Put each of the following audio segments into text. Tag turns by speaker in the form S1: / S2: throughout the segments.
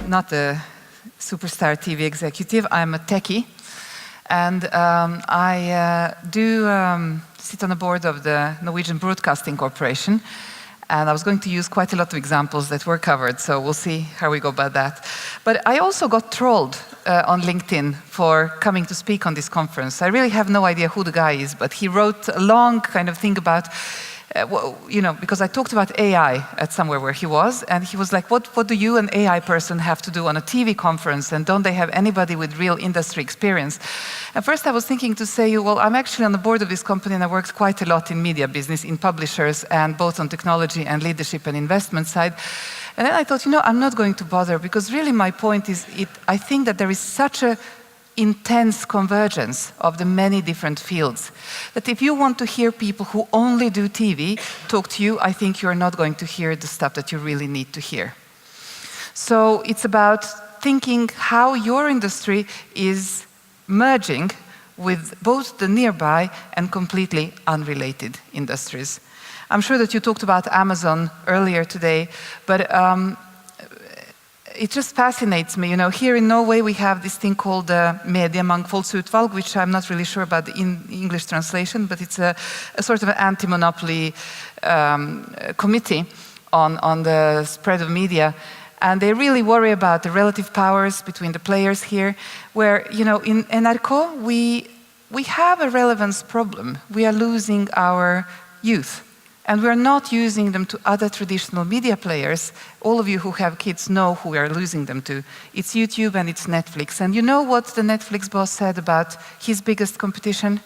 S1: not a superstar TV executive. I'm a techie. And I do sit on the board of the Norwegian Broadcasting Corporation. And I was going to use quite a lot of examples that were covered, so we'll see how we go about that. But I also got trolled on LinkedIn for coming to speak on this conference. I really have no idea who the guy is, but he wrote a long kind of thing about, because I talked about AI at somewhere where he was, and he was like, what do you, an AI person, have to do on a TV conference, and don't they have anybody with real industry experience? And first I was thinking to say, well, I'm actually on the board of this company, and I worked quite a lot in media business, in publishers, and both on technology and leadership and investment side. And then I thought, I'm not going to bother, because really my point is, I think that there is such a intense convergence of the many different fields, that if you want to hear people who only do TV talk to you, I think you're not going to hear the stuff that you really need to hear. So it's about thinking how your industry is merging with both the nearby and completely unrelated industries. I'm sure that you talked about Amazon earlier today, but it just fascinates me. Here in Norway we have this thing called Mediemangfoldsutvalg, which I'm not really sure about the English translation, but it's a sort of an anti-monopoly committee on the spread of media. And they really worry about the relative powers between the players here, where, in NRK we have a relevance problem. We are losing our youth. And we're not using them to other traditional media players. All of you who have kids know who we are losing them to. It's YouTube and it's Netflix. And you know what the Netflix boss said about his biggest competition?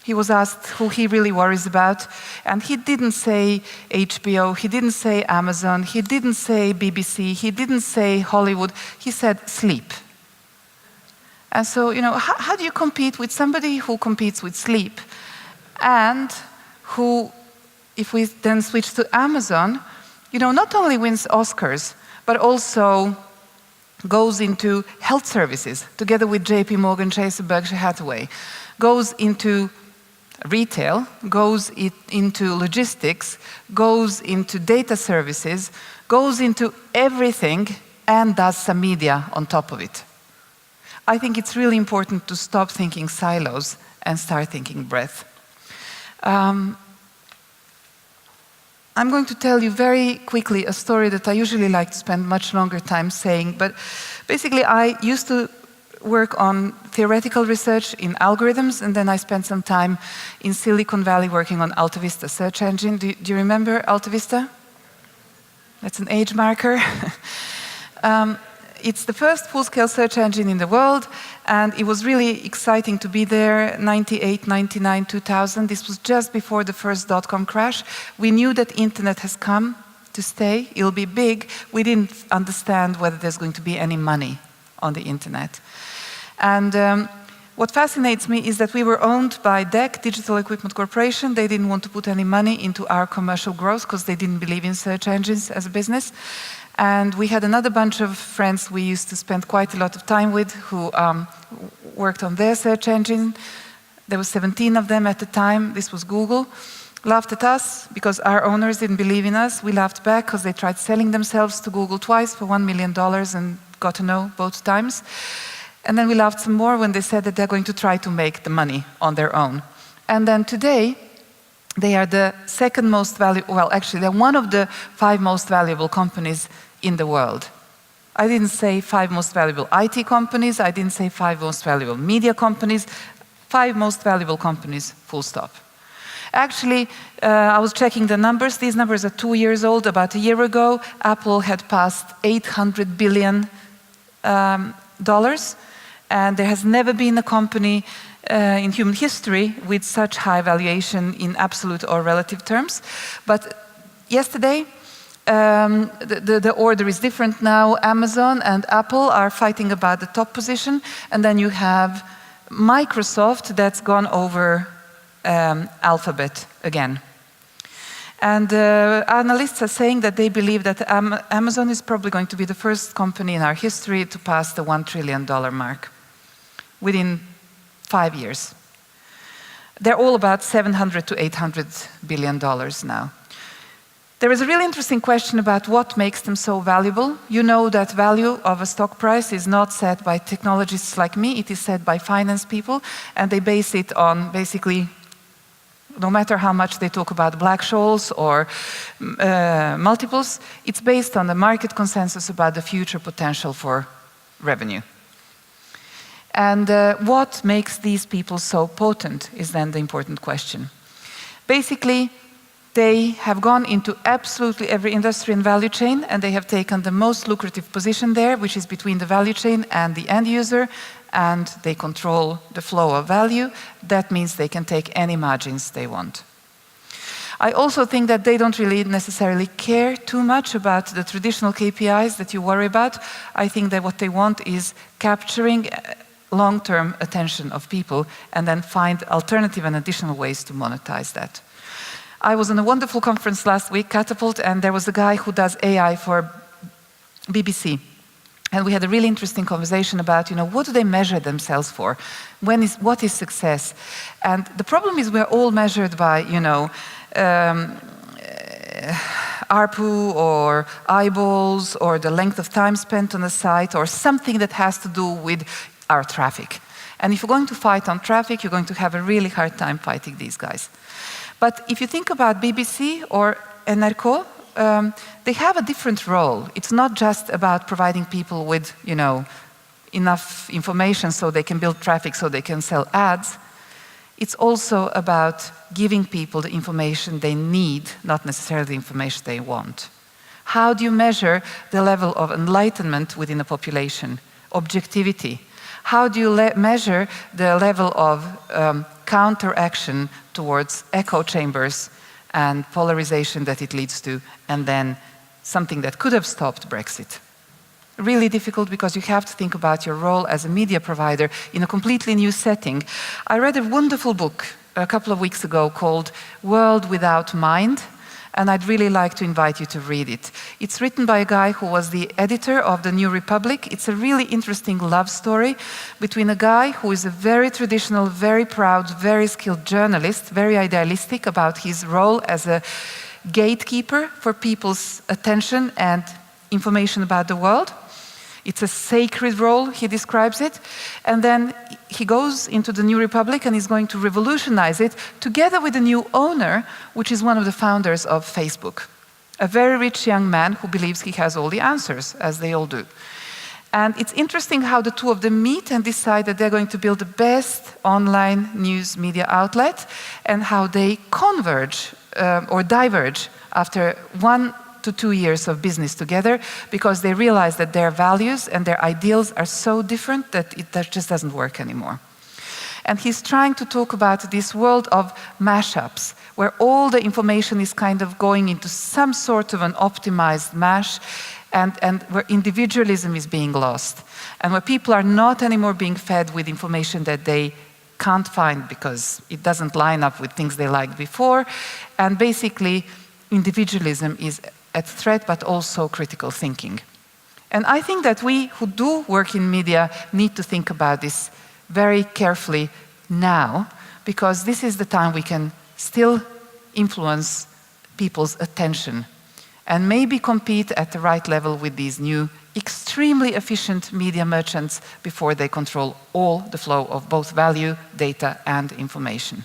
S1: He was asked who he really worries about. And he didn't say HBO, he didn't say Amazon, he didn't say BBC, he didn't say Hollywood. He said sleep. And so, how do you compete with somebody who competes with sleep and who, if we then switch to Amazon, not only wins Oscars, but also goes into health services, together with JP Morgan Chase and Berkshire Hathaway, goes into retail, goes into logistics, goes into data services, goes into everything, and does some media on top of it. I think it's really important to stop thinking silos and start thinking breadth. I'm going to tell you very quickly a story that I usually like to spend much longer time saying, but basically I used to work on theoretical research in algorithms, and then I spent some time in Silicon Valley working on AltaVista search engine. Do you remember AltaVista? That's an age marker. It's the first full-scale search engine in the world, and it was really exciting to be there, 98, 99, 2000. This was just before the first dot-com crash. We knew that internet has come to stay. It'll be big. We didn't understand whether there's going to be any money on the internet. And what fascinates me is that we were owned by DEC, Digital Equipment Corporation. They didn't want to put any money into our commercial growth because they didn't believe in search engines as a business. And we had another bunch of friends we used to spend quite a lot of time with who worked on their search engine. There were 17 of them at the time. This was Google. Laughed at us because our owners didn't believe in us. We laughed back because they tried selling themselves to Google twice for $1 million and got a no both times. And then we laughed some more when they said that they're going to try to make the money on their own. And then today, they are the second most valuable, well, actually, they're one of the 5 most valuable companies in the world. I didn't say 5 most valuable IT companies, I didn't say 5 most valuable media companies, 5 most valuable companies, full stop. Actually, I was checking the numbers. These numbers are 2 years old. About a year ago, Apple had passed $800 billion, and there has never been a company in human history with such high valuation in absolute or relative terms. But yesterday, the order is different now. Amazon and Apple are fighting about the top position, and then you have Microsoft that's gone over Alphabet again. And analysts are saying that they believe that Amazon is probably going to be the first company in our history to pass the $1 trillion mark within 5 years. They're all about $700 to $800 billion now. There is a really interesting question about what makes them so valuable. You know that value of a stock price is not set by technologists like me, it is set by finance people, and they base it on basically, no matter how much they talk about Black-Scholes or multiples, it's based on the market consensus about the future potential for revenue. And what makes these people so potent is then the important question. Basically, they have gone into absolutely every industry and value chain, and they have taken the most lucrative position there, which is between the value chain and the end user, and they control the flow of value. That means they can take any margins they want. I also think that they don't really necessarily care too much about the traditional KPIs that you worry about. I think that what they want is capturing long-term attention of people and then find alternative and additional ways to monetize that. I was in a wonderful conference last week, Catapult, and there was a guy who does AI for BBC. And we had a really interesting conversation about, what do they measure themselves for? What is success? And the problem is we're all measured by, ARPU or eyeballs or the length of time spent on a site or something that has to do with our traffic. And if you're going to fight on traffic, you're going to have a really hard time fighting these guys. But if you think about BBC or NRK, they have a different role. It's not just about providing people with, enough information so they can build traffic, so they can sell ads. It's also about giving people the information they need, not necessarily the information they want. How do you measure the level of enlightenment within a population? Objectivity. How do you measure the level of counteraction towards echo chambers and polarization that it leads to, and then something that could have stopped Brexit? Really difficult because you have to think about your role as a media provider in a completely new setting. I read a wonderful book a couple of weeks ago called World Without Mind, and I'd really like to invite you to read it. It's written by a guy who was the editor of the New Republic. It's a really interesting love story between a guy who is a very traditional, very proud, very skilled journalist, very idealistic about his role as a gatekeeper for people's attention and information about the world. It's a sacred role, he describes it. And then he goes into the New Republic and he's going to revolutionize it together with a new owner, which is one of the founders of Facebook. A very rich young man who believes he has all the answers, as they all do. And it's interesting how the two of them meet and decide that they're going to build the best online news media outlet, and how they converge or diverge after 1 to 2 years of business together, because they realize that their values and their ideals are so different that that just doesn't work anymore. And he's trying to talk about this world of mashups, where all the information is kind of going into some sort of an optimized mash, and where individualism is being lost, and where people are not anymore being fed with information that they can't find because it doesn't line up with things they liked before, and basically individualism is at threat, but also critical thinking. And I think that we who do work in media need to think about this very carefully now, because this is the time we can still influence people's attention and maybe compete at the right level with these new, extremely efficient media merchants before they control all the flow of both value, data, and information.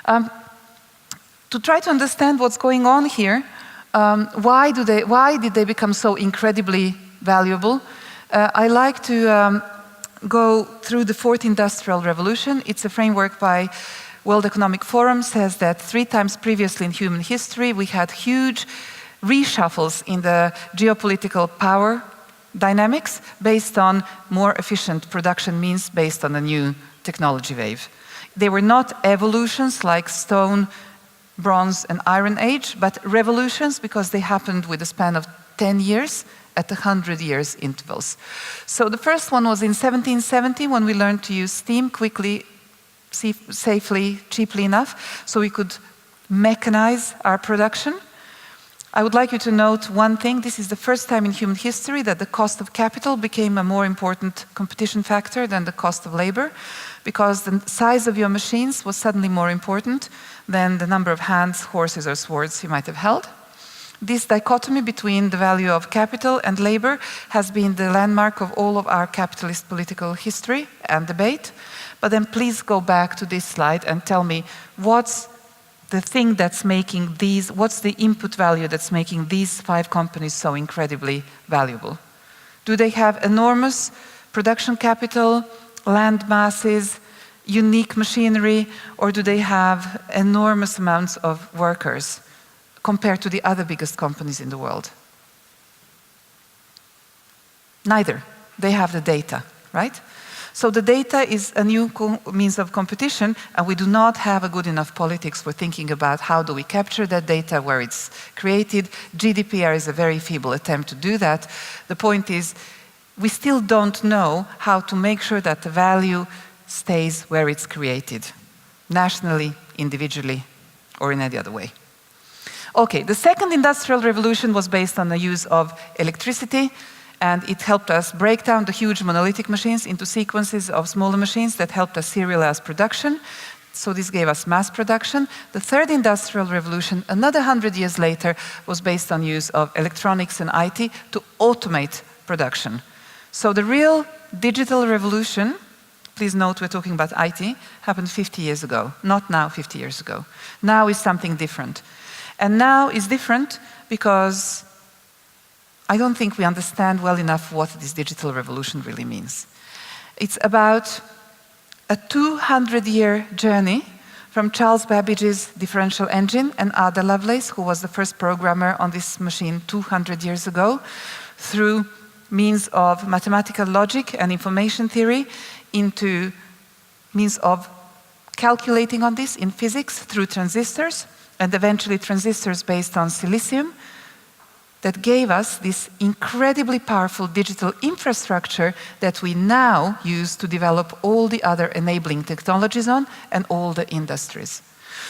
S1: To try to understand what's going on here, why did they become so incredibly valuable? I like to go through the fourth industrial revolution. It's a framework by World Economic Forum, says that 3 times previously in human history we had huge reshuffles in the geopolitical power dynamics based on more efficient production means based on a new technology wave. They were not evolutions like stone, bronze and iron age, but revolutions because they happened with a span of 10 years at 100 years intervals. So the first one was in 1770 when we learned to use steam quickly, safely, cheaply enough so we could mechanize our production. I would like you to note one thing. This is the first time in human history that the cost of capital became a more important competition factor than the cost of labor, because the size of your machines was suddenly more important than the number of hands, horses or swords you might have held. This dichotomy between the value of capital and labor has been the landmark of all of our capitalist political history and debate. But then please go back to this slide and tell me what's the thing that's making these, what's the input value that's making these 5 companies so incredibly valuable? Do they have enormous production capital, land masses, unique machinery, or do they have enormous amounts of workers compared to the other biggest companies in the world? Neither. They have the data, right? So the data is a new means of competition, and we do not have a good enough politics for thinking about how do we capture that data, where it's created. GDPR is a very feeble attempt to do that. The point is, we still don't know how to make sure that the value stays where it's created, nationally, individually, or in any other way. Okay, the second industrial revolution was based on the use of electricity, and it helped us break down the huge monolithic machines into sequences of smaller machines that helped us serialize production. So this gave us mass production. The third industrial revolution, another 100 years later, was based on use of electronics and IT to automate production. So the real digital revolution, please note we're talking about IT, happened 50 years ago, not now, 50 years ago. Now is something different. And now is different because I don't think we understand well enough what this digital revolution really means. It's about a 200-year journey from Charles Babbage's differential engine and Ada Lovelace, who was the first programmer on this machine 200 years ago, through means of mathematical logic and information theory into means of calculating on this in physics through transistors, and eventually transistors based on silicium, that gave us this incredibly powerful digital infrastructure that we now use to develop all the other enabling technologies on and all the industries.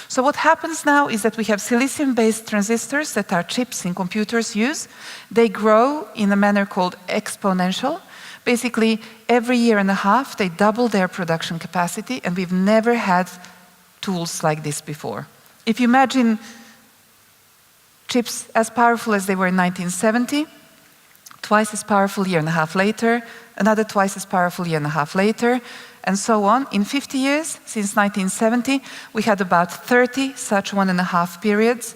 S1: So what happens now is that we have silicium-based transistors that our chips in computers use. They grow in a manner called exponential. Basically, every year and a half, they double their production capacity, and we've never had tools like this before. If you imagine chips as powerful as they were in 1970, twice as powerful a year and a half later, another twice as powerful a year and a half later, and so on. In 50 years, since 1970, we had about 30 such 1.5 periods.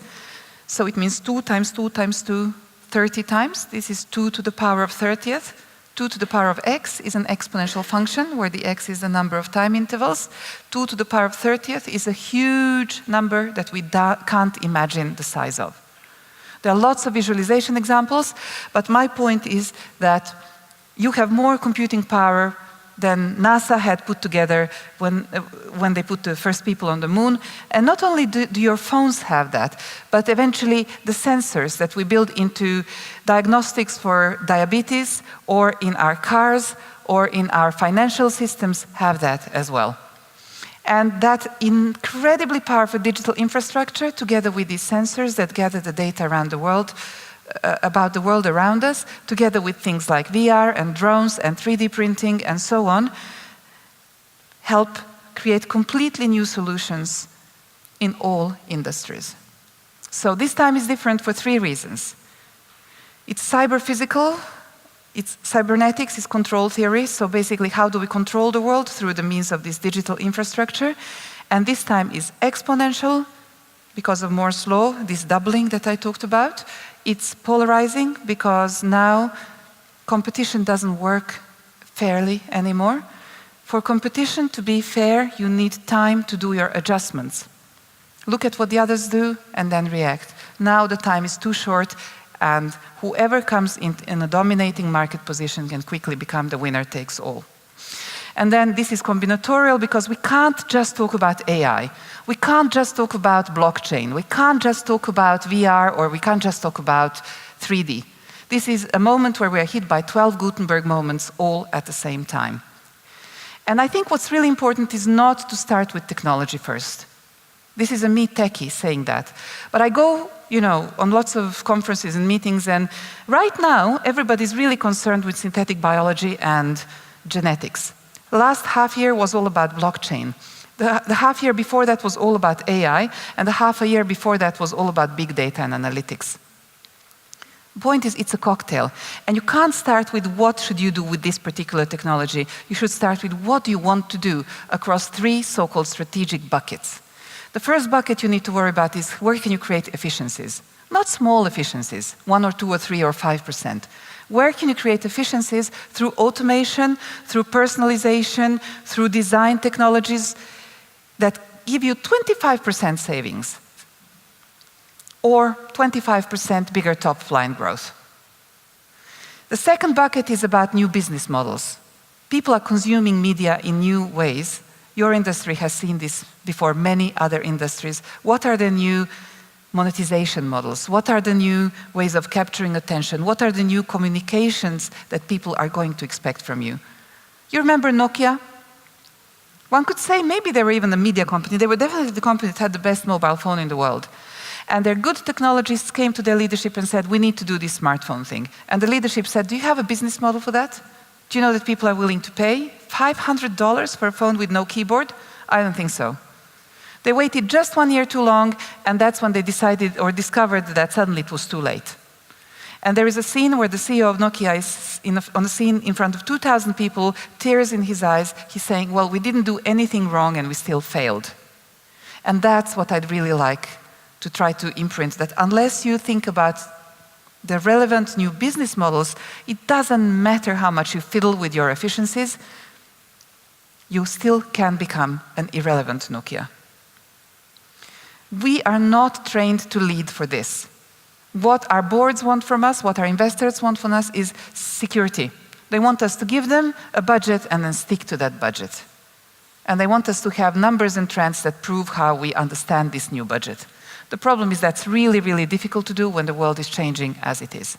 S1: So it means 2 times 2 times 2, 30 times. This is 2 to the power of 30th. 2 to the power of x is an exponential function, where the x is the number of time intervals. 2 to the power of 30th is a huge number that we can't imagine the size of. There are lots of visualization examples, but my point is that you have more computing power than NASA had put together when they put the first people on the moon. And not only do your phones have that, but eventually the sensors that we build into diagnostics for diabetes, or in our cars, or in our financial systems have that as well. And that incredibly powerful digital infrastructure, together with these sensors that gather the data around the world, about the world around us, together with things like VR and drones and 3D printing and so on, help create completely new solutions in all industries. So this time is different for 3 reasons. It's cyber-physical. It's cybernetics, is control theory. So basically, how do we control the world through the means of this digital infrastructure? And this time is exponential because of Moore's law, this doubling that I talked about. It's polarizing because now competition doesn't work fairly anymore. For competition to be fair, you need time to do your adjustments. Look at what the others do and then react. Now the time is too short, and whoever comes in a dominating market position can quickly become the winner takes all. And then this is combinatorial because we can't just talk about AI. We can't just talk about blockchain. We can't just talk about VR, or we can't just talk about 3D. This is a moment where we are hit by 12 Gutenberg moments all at the same time. And I think what's really important is not to start with technology first. This is a me techie saying that. But I go, on lots of conferences and meetings, and right now, everybody's really concerned with synthetic biology and genetics. The last half year was all about blockchain. The half year before that was all about AI, and the half a year before that was all about big data and analytics. The point is, it's a cocktail. And you can't start with what should you do with this particular technology. You should start with what do you want to do across 3 so-called strategic buckets. The first bucket you need to worry about is where can you create efficiencies? Not small efficiencies, 1 or 2 or 3 or 5%. Where can you create efficiencies through automation, through personalization, through design technologies that give you 25% savings or 25% bigger top line growth? The second bucket is about new business models. People are consuming media in new ways. Your industry has seen this before, many other industries. What are the new monetization models? What are the new ways of capturing attention? What are the new communications that people are going to expect from you? You remember Nokia? One could say maybe they were even a media company. They were definitely the company that had the best mobile phone in the world. And their good technologists came to their leadership and said, we need to do this smartphone thing. And the leadership said, do you have a business model for that? Do you know that people are willing to pay $500 for a phone with no keyboard? I don't think so. They waited just 1 year too long, and that's when they decided or discovered that suddenly it was too late. And there is a scene where the CEO of Nokia is on a scene in front of 2,000 people, tears in his eyes. He's saying, well, we didn't do anything wrong and we still failed. And that's what I'd really like to try to imprint, that unless you think about the relevant new business models, it doesn't matter how much you fiddle with your efficiencies, you still can become an irrelevant Nokia. We are not trained to lead for this. What our boards want from us, what our investors want from us is security. They want us to give them a budget and then stick to that budget. And they want us to have numbers and trends that prove how we understand this new budget. The problem is that's really, really difficult to do when the world is changing as it is.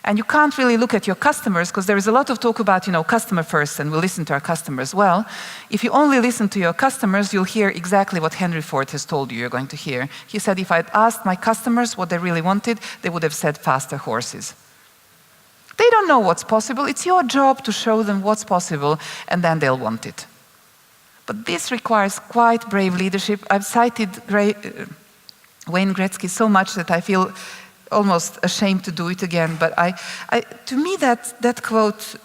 S1: And you can't really look at your customers, because there is a lot of talk about, customer first, and we'll listen to our customers. Well, if you only listen to your customers, you'll hear exactly what Henry Ford has told you you're going to hear. He said, if I'd asked my customers what they really wanted, they would have said faster horses. They don't know what's possible. It's your job to show them what's possible, and then they'll want it. But this requires quite brave leadership. I've cited Wayne Gretzky so much that I feel almost ashamed to do it again, but to me that quote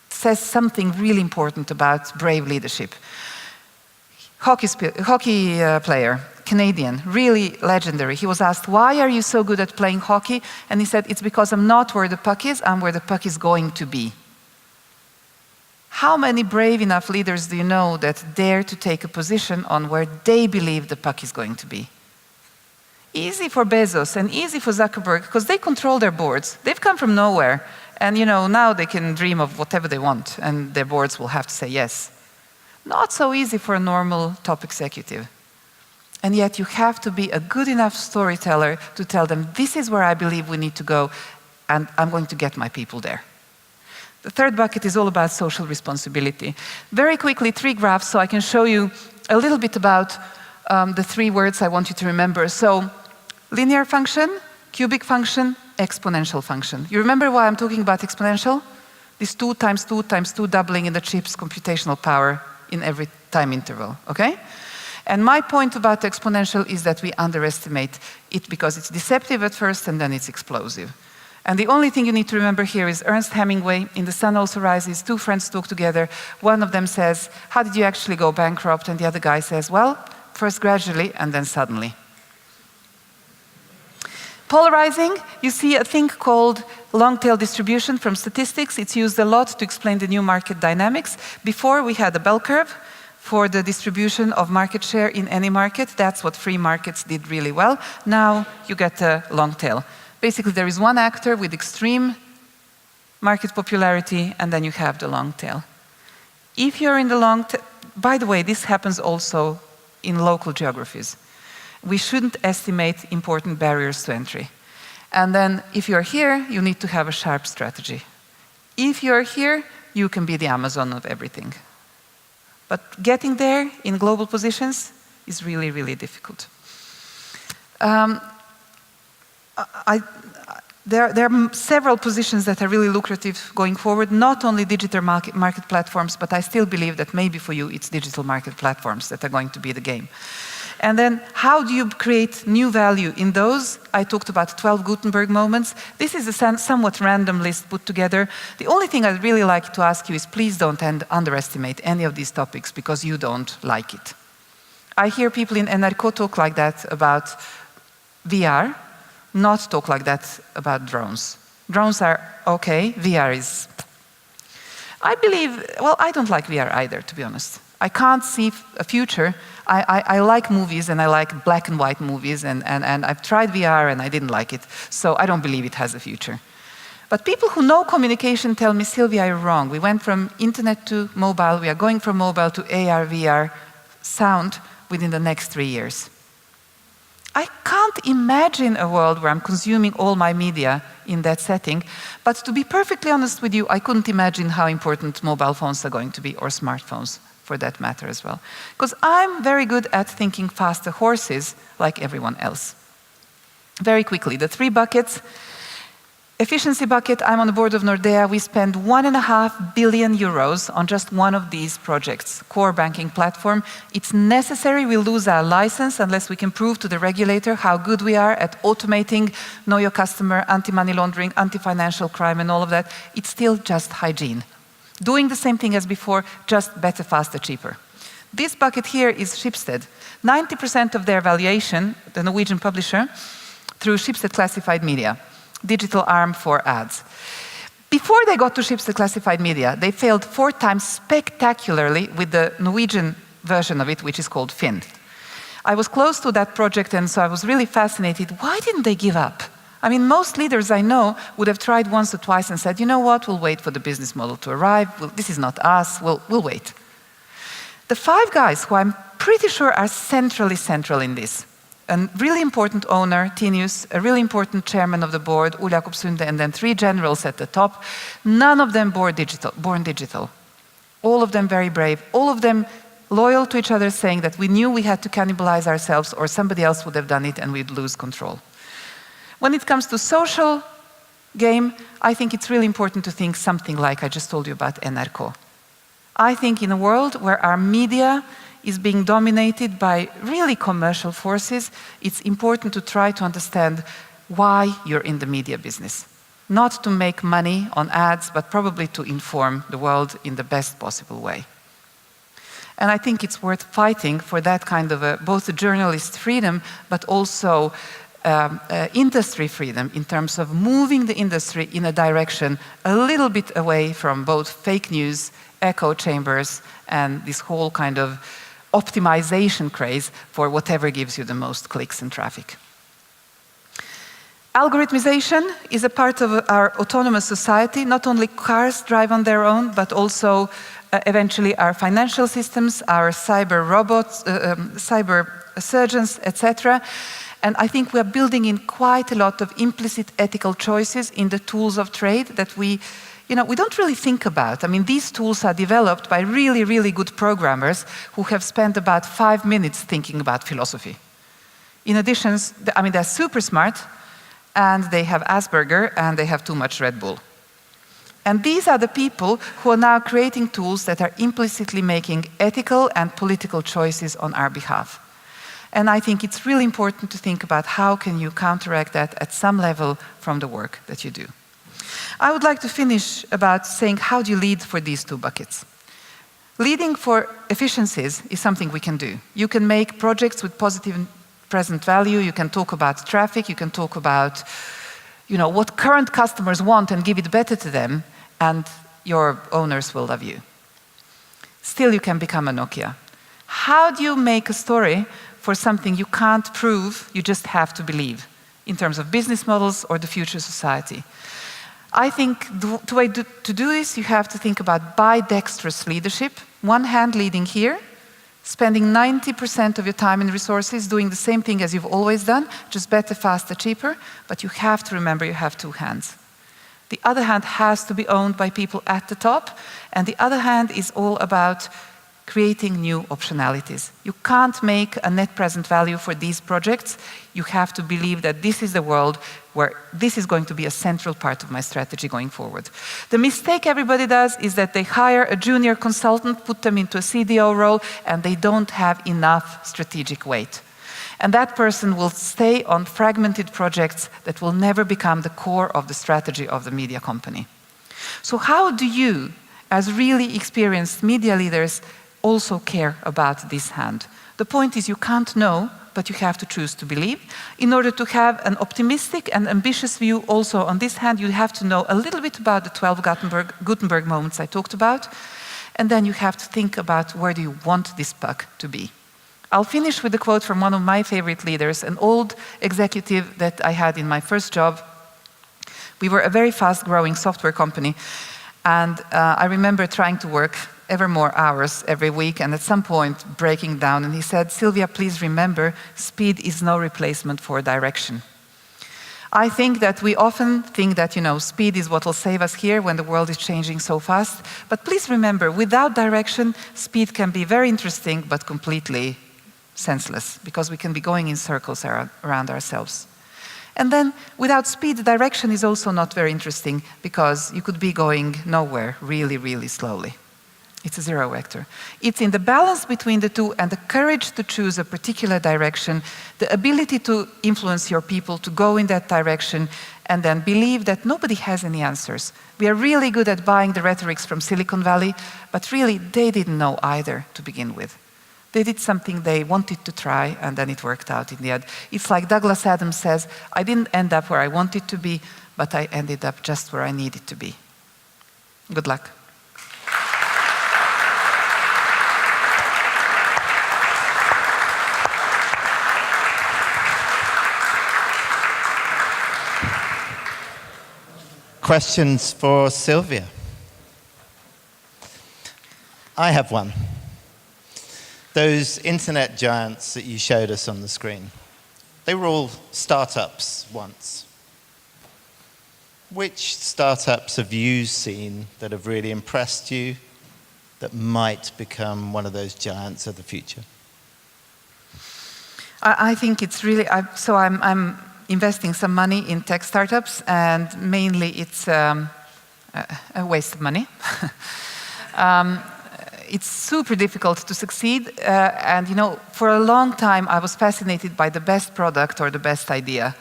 S1: says something really important about brave leadership. Hockey player, Canadian, really legendary. He was asked, why are you so good at playing hockey? And he said, it's because I'm not where the puck is, I'm where the puck is going to be. How many brave enough leaders do you know that dare to take a position on where they believe the puck is going to be? Easy for Bezos and easy for Zuckerberg, because they control their boards. They've come from nowhere. And now they can dream of whatever they want, and their boards will have to say yes. Not so easy for a normal top executive. And yet you have to be a good enough storyteller to tell them, this is where I believe we need to go, and I'm going to get my people there. The third bucket is all about social responsibility. Very quickly, 3 graphs so I can show you a little bit about the 3 words I want you to remember. So, linear function, cubic function, exponential function. You remember why I'm talking about exponential? This 2 times 2 times 2 doubling in the chip's computational power in every time interval, okay? And my point about exponential is that we underestimate it because it's deceptive at first and then it's explosive. And the only thing you need to remember here is Ernest Hemingway, in The Sun Also Rises, 2 friends talk together. One of them says, how did you actually go bankrupt? And the other guy says, well, first gradually and then suddenly. Polarizing, you see a thing called long-tail distribution from statistics. It's used a lot to explain the new market dynamics. Before, we had a bell curve for the distribution of market share in any market. That's what free markets did really well. Now you get a long tail. Basically, there is one actor with extreme market popularity, and then you have the long tail. If you're in the long tail, by the way, this happens also in local geographies. We shouldn't estimate important barriers to entry. And then if you're here, you need to have a sharp strategy. If you're here, you can be the Amazon of everything. But getting there in global positions is really, really difficult. There are several positions that are really lucrative going forward, not only digital market platforms, but I still believe that maybe for you it's digital market platforms that are going to be the game. And then how do you create new value in those? I talked about 12 Gutenberg moments. This is a somewhat random list put together. The only thing I'd really like to ask you is please don't underestimate any of these topics because you don't like it. I hear people in NRK talk like that about VR, not talk like that about drones. Drones are okay, VR is... I believe, well, I don't like VR either, to be honest. I can't see a future. I like movies and I like black and white movies and I've tried VR and I didn't like it. So I don't believe it has a future. But people who know communication tell me, Silvija, you're wrong. We went from internet to mobile. We are going from mobile to AR, VR, sound within the next 3 years. I can't imagine a world where I'm consuming all my media in that setting, but to be perfectly honest with you, I couldn't imagine how important mobile phones are going to be, or smartphones for that matter as well. Because I'm very good at thinking faster horses like everyone else. Very quickly, the 3 buckets. Efficiency bucket, I'm on the board of Nordea. We spend 1.5 billion euros on just one of these projects, core banking platform. It's necessary we lose our license unless we can prove to the regulator how good we are at automating know your customer, anti-money laundering, anti-financial crime and all of that. It's still just hygiene. Doing the same thing as before, just better, faster, cheaper. This bucket here is Schibsted. 90% of their valuation, the Norwegian publisher, through Schibsted Classified Media. Digital arm for ads. Before they got to Schibsted Classified Media, they failed 4 times spectacularly with the Norwegian version of it, which is called Finn. I was close to that project and so I was really fascinated. Why didn't they give up? I mean, most leaders I know would have tried once or twice and said, you know what, we'll wait for the business model to arrive. This is not us, we'll wait. The 5 guys who I'm pretty sure are central in this, a really important owner, Tinius, a really important chairman of the board, Ole Jakob Sunde, and then 3 generals at the top. None of them born digital. All of them very brave. All of them loyal to each other, saying that we knew we had to cannibalize ourselves or somebody else would have done it and we'd lose control. When it comes to social game, I think it's really important to think something like I just told you about NRK. I think in a world where our media is being dominated by really commercial forces, it's important to try to understand why you're in the media business. Not to make money on ads, but probably to inform the world in the best possible way. And I think it's worth fighting for that kind of both the journalist freedom, but also industry freedom in terms of moving the industry in a direction a little bit away from both fake news, echo chambers, and this whole kind of optimization craze for whatever gives you the most clicks and traffic. Algorithmization is a part of our autonomous society. Not only cars drive on their own, but also eventually our financial systems, our cyber robots, cyber surgeons, etc. And I think we are building in quite a lot of implicit ethical choices in the tools of trade that we don't really think about. I mean, these tools are developed by really, really good programmers who have spent about 5 minutes thinking about philosophy. In addition, I mean, they're super smart, and they have Asperger, and they have too much Red Bull. And these are the people who are now creating tools that are implicitly making ethical and political choices on our behalf. And I think it's really important to think about how can you counteract that at some level from the work that you do. I would like to finish about saying how do you lead for these 2 buckets. Leading for efficiencies is something we can do. You can make projects with positive present value, you can talk about traffic, you can talk about what current customers want and give it better to them, and your owners will love you. Still, you can become a Nokia. How do you make a story for something you can't prove, you just have to believe, in terms of business models or the future society? I think the way to do this, you have to think about bidextrous leadership. One hand leading here, spending 90% of your time and resources doing the same thing as you've always done, just better, faster, cheaper, but you have to remember you have 2 hands. The other hand has to be owned by people at the top, and the other hand is all about creating new optionalities. You can't make a net present value for these projects. You have to believe that this is the world where this is going to be a central part of my strategy going forward. The mistake everybody does is that they hire a junior consultant, put them into a CDO role, and they don't have enough strategic weight. And that person will stay on fragmented projects that will never become the core of the strategy of the media company. So how do you, as really experienced media leaders, also care about this hand? The point is you can't know, but you have to choose to believe. In order to have an optimistic and ambitious view also on this hand, you have to know a little bit about the 12 Gutenberg moments I talked about, and then you have to think about where do you want this puck to be. I'll finish with a quote from one of my favorite leaders, an old executive that I had in my first job. We were a very fast-growing software company, and I remember trying to work ever more hours every week, and at some point breaking down, and he said, "Silvia, please remember, speed is no replacement for direction." I think that we often think that, speed is what will save us here when the world is changing so fast, but please remember, without direction, speed can be very interesting, but completely senseless, because we can be going in circles around ourselves. And then, without speed, direction is also not very interesting, because you could be going nowhere really, really slowly. It's a zero vector. It's in the balance between the two and the courage to choose a particular direction, the ability to influence your people to go in that direction, and then believe that nobody has any answers. We are really good at buying the rhetorics from Silicon Valley, but really they didn't know either to begin with. They did something they wanted to try, and then it worked out in the end. It's like Douglas Adams says, "I didn't end up where I wanted to be, but I ended up just where I needed to be." Good luck.
S2: Questions for Silvia? I have one. Those internet giants that you showed us on the screen, they were all startups once. Which startups have you seen that have really impressed you, that might become one of those giants of the future?
S1: I think it's really, I'm investing some money in tech startups, and mainly it's a waste of money. It's super difficult to succeed, and for a long time I was fascinated by the best product or the best idea.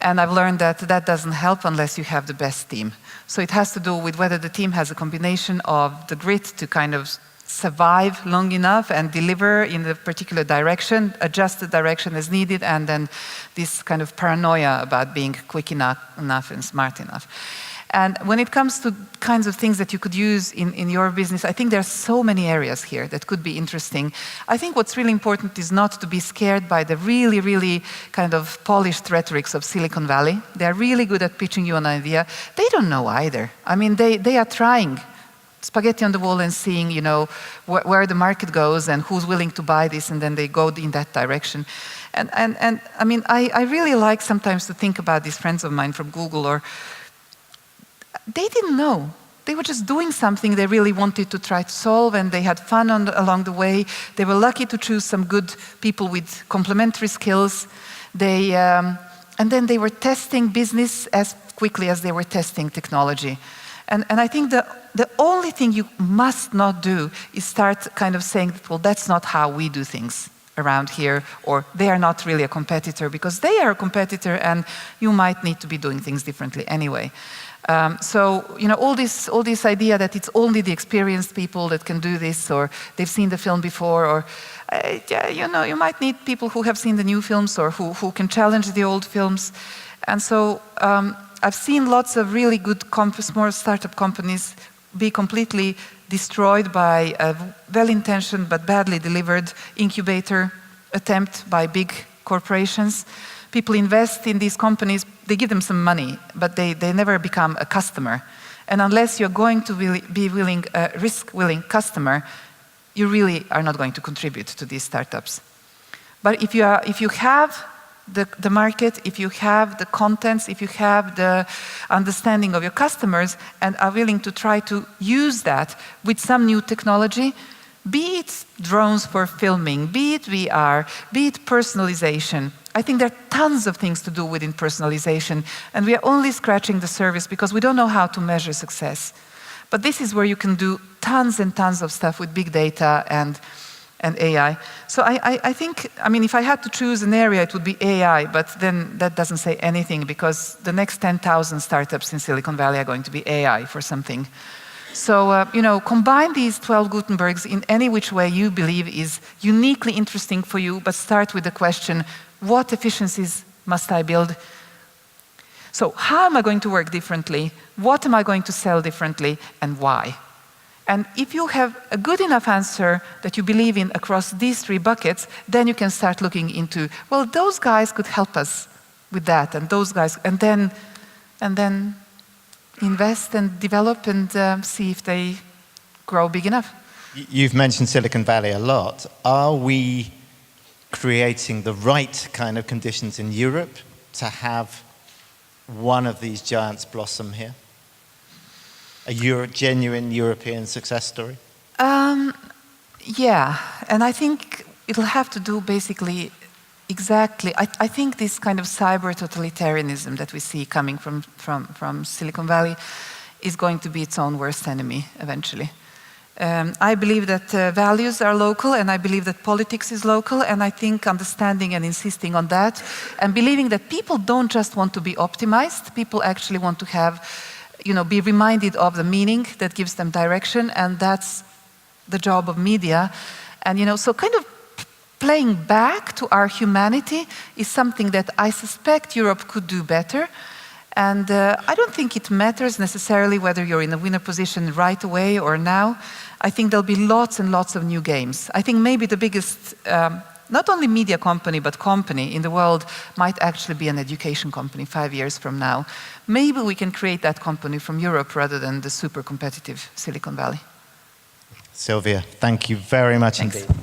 S1: And I've learned that that doesn't help unless you have the best team. So it has to do with whether the team has a combination of the grit to kind of survive long enough and deliver in a particular direction, adjust the direction as needed, and then this kind of paranoia about being quick enough and smart enough. And when it comes to kinds of things that you could use in your business, I think there are so many areas here that could be interesting. I think what's really important is not to be scared by the really, really kind of polished rhetorics of Silicon Valley. They're really good at pitching you an idea. They don't know either. I mean, they are trying spaghetti on the wall and seeing, where the market goes and who's willing to buy this, and then they go in that direction. And I mean, I really like sometimes to think about these friends of mine from Google, they didn't know. They were just doing something they really wanted to try to solve, and they had fun along the way. They were lucky to choose some good people with complementary skills. And then they were testing business as quickly as they were testing technology. And I think the only thing you must not do is start kind of saying, well, that's not how we do things around here, or they are not really a competitor, because they are a competitor and you might need to be doing things differently anyway. So, all this idea that it's only the experienced people that can do this, or they've seen the film before, or, you might need people who have seen the new films, or who can challenge the old films. And so I've seen lots of really good small startup companies be completely destroyed by a well-intentioned but badly delivered incubator attempt by big corporations. People invest in these companies, they give them some money, but they never become a customer. And unless you're going to be a risk-willing customer, you really are not going to contribute to these startups. But if you have the market, if you have the contents, if you have the understanding of your customers and are willing to try to use that with some new technology, be it drones for filming, be it VR, be it personalization. I think there are tons of things to do within personalization, and we are only scratching the surface because we don't know how to measure success. But this is where you can do tons and tons of stuff with big data and and AI. So I think, I mean, if I had to choose an area, it would be AI, but then that doesn't say anything because the next 10,000 startups in Silicon Valley are going to be AI for something. So, combine these 12 Gutenbergs in any which way you believe is uniquely interesting for you, but start with the question, what efficiencies must I build? So, how am I going to work differently? What am I going to sell differently? And why? And if you have a good enough answer that you believe in across these 3 buckets, then you can start looking into, well, those guys could help us with that, and those guys, and then invest and develop and see if they grow big enough.
S2: You've mentioned Silicon Valley a lot. Are we creating the right kind of conditions in Europe to have one of these giants blossom here? A genuine European success story?
S1: Yeah, and I think it'll have to do basically exactly, I think this kind of cyber totalitarianism that we see coming from Silicon Valley is going to be its own worst enemy eventually. I believe that values are local, and I believe that politics is local, and I think understanding and insisting on that, and believing that people don't just want to be optimized, people actually want to have, be reminded of the meaning that gives them direction, and that's the job of media. And so kind of playing back to our humanity is something that I suspect Europe could do better. And I don't think it matters necessarily whether you're in a winner position right away or now. I think there'll be lots and lots of new games. I think maybe the biggest, not only media company, but company in the world might actually be an education company 5 years from now. Maybe we can create that company from Europe rather than the super competitive Silicon Valley.
S2: Silvija, thank you very much
S1: Thanks.
S2: indeed.